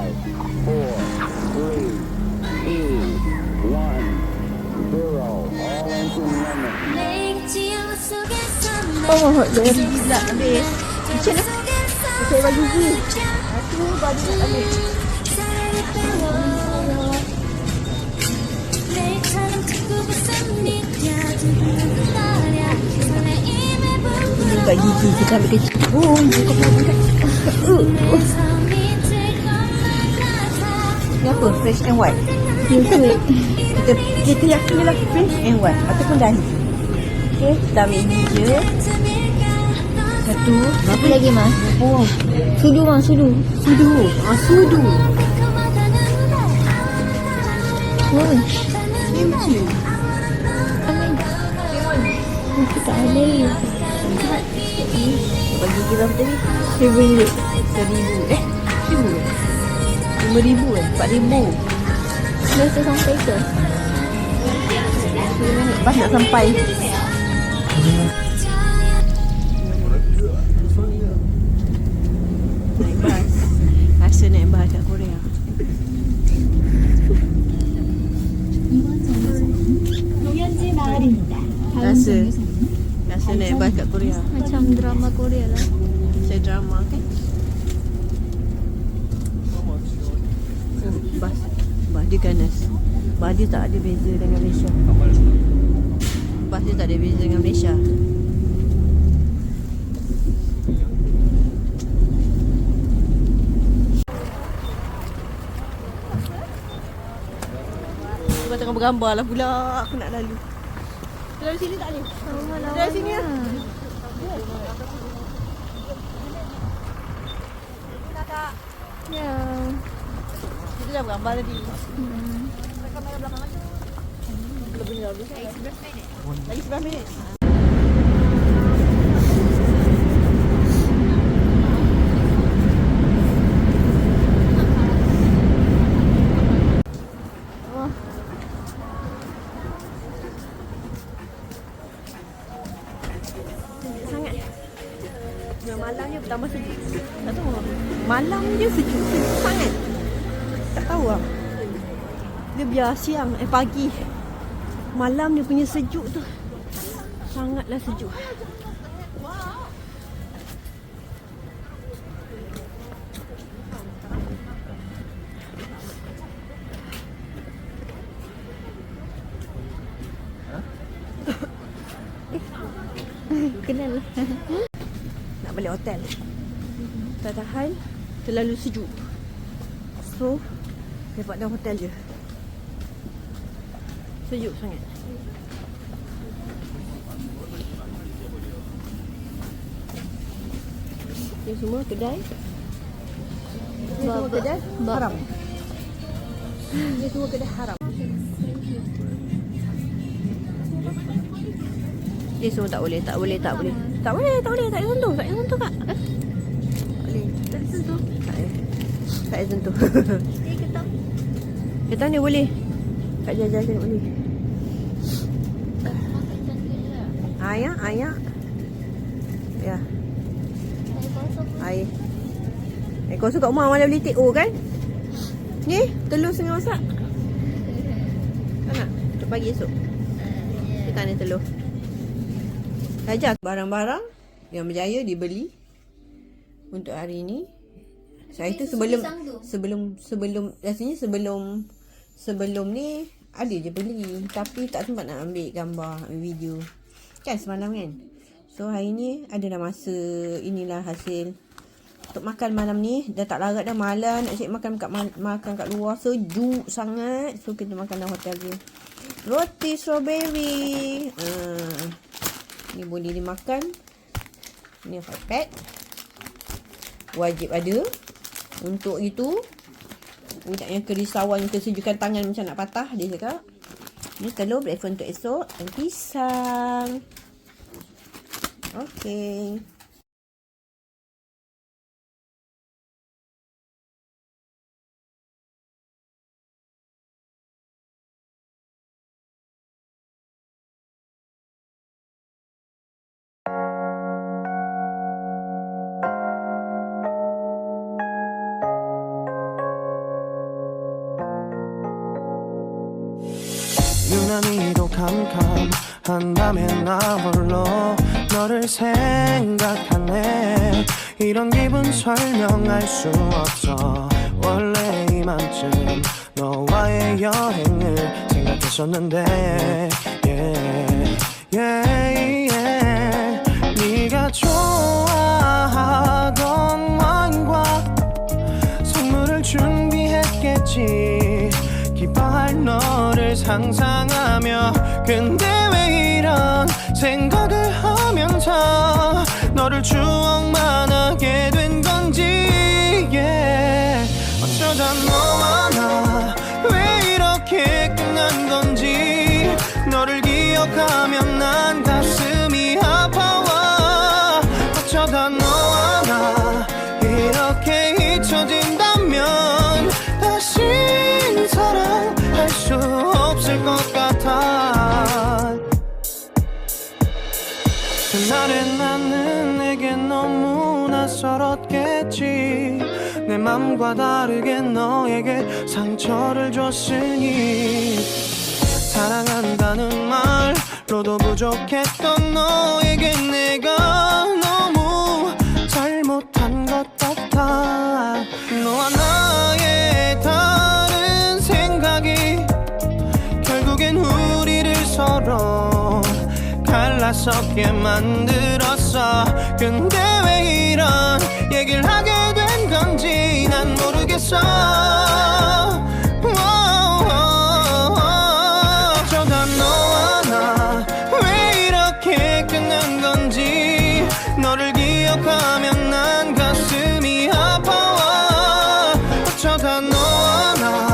4, 3, 2, 1, 0. All engine running. Oh, jangan gigi pula habis. Macam mana? Saya bagi gigi. Satu baru nak ambil. Buka gigi kita ambil kecil. Oh, buka pula. Ni apa? Fresh and white. Kita yakinlah fresh and white ataupun dahi. Okey, kita ambil gigi je. Satu. Apa lagi mas? Oh, sudu mas, sudu. Sudu. Sudu. Oh, kimchi. Kita ada. Bagi kita berapa tadi? RM1,000. RM1,000. RM5,000. RM4,000. Dah sampai ke? Lepas nak sampai. Naik bas. Rasa naik bas kat Korea. Rasa naik bas kat Korea. Macam drama Korea lah. Macam drama kan? Bas dia ganas. Bas dia tak ada beza dengan Malaysia. Bas dia tak ada beza dengan Malaysia. Kau tengah bergambar lah pula. Aku nak lalu. Dari sini tak boleh? Dari sini lah. Ya. Kita dah bergambar tadi. Kamera belakang aja. Lebih lagi. Lagi 11 minit. Malam je pertama sejuk. Tak tahu lah. Malam je sejuk sangat. Tak tahu lah. Dia biar siang, pagi. Malam dia punya sejuk tu sangatlah sejuk. Kenal lah. Nak balik hotel. Tak tahan, terlalu sejuk. So, dapat dalam hotel je. Sejuk sangat. Ini semua kedai. Ini semua kedai haram. Ini semua kedai haram. Ini semua tak boleh. Tak boleh sentuh, Kak. Tak boleh. Tak sentuh. Tak boleh sentuh. Ketam ni boleh. Kak Jaja ni boleh. Ayak. Ya. Air. Kosong kat rumah mana boleh TO kan? Ni, telur setengah masak. Tak nak? Untuk pagi esok. Kita ni telur. Saja barang-barang yang berjaya dibeli untuk hari ini. Saya tu sebelum rasanya sebelum ni ada je beli, tapi tak sempat nak ambil gambar video kan semalam kan. So hari ni ada dah masa. Inilah hasil untuk makan malam ni. Dah tak larat dah, malam nak cari makan kat luar, sejuk sangat. So kita makan dalam hotel je. Roti strawberry. Ni boleh dimakan. Ni hot pack. Wajib ada. Untuk itu, budak yang kerisauan, kesejukan tangan macam nak patah, dia cakap. Ni telur breakfast untuk esok. Dan pisang. Okey. 유난히도 캄캄한 밤에 나 홀로 너를 생각하네. 이런 기분 설명할 수 없어. 원래 이맘쯤 너와의 여행을 생각했었는데 yeah, yeah, yeah. 네가 좋아하던 와인과 선물을 준비했겠지. 기뻐할 너를 상상하며. 근데 왜 이런 생각을 하면서 너를 추억만 하게 된 건지 yeah. 어쩌다 너와 나 왜 이렇게 끝난 건지. 너를 기억하면 난 가슴이 아파와. 어쩌다 너와 나 이렇게 잊혀진다면 다시 사랑할 수 없을 것 같아. 그날의 나는 내게 너무 낯설었겠지. 내 맘과 다르게 너에게 상처를 줬으니. 사랑한다는 말로도 부족했던 너에게 내가 너무 잘못한 것 같아. 너와 나의 다른 생각이 결국엔 우리를 서로 갈라서게 만들었어. 근데 왜 이런 얘기를 하게 된 건지 난 모르겠어. 어쩌다 너와 나 왜 이렇게 끝난 건지. 너를 기억하면 난 가슴이 아파와. 어쩌다 너와 나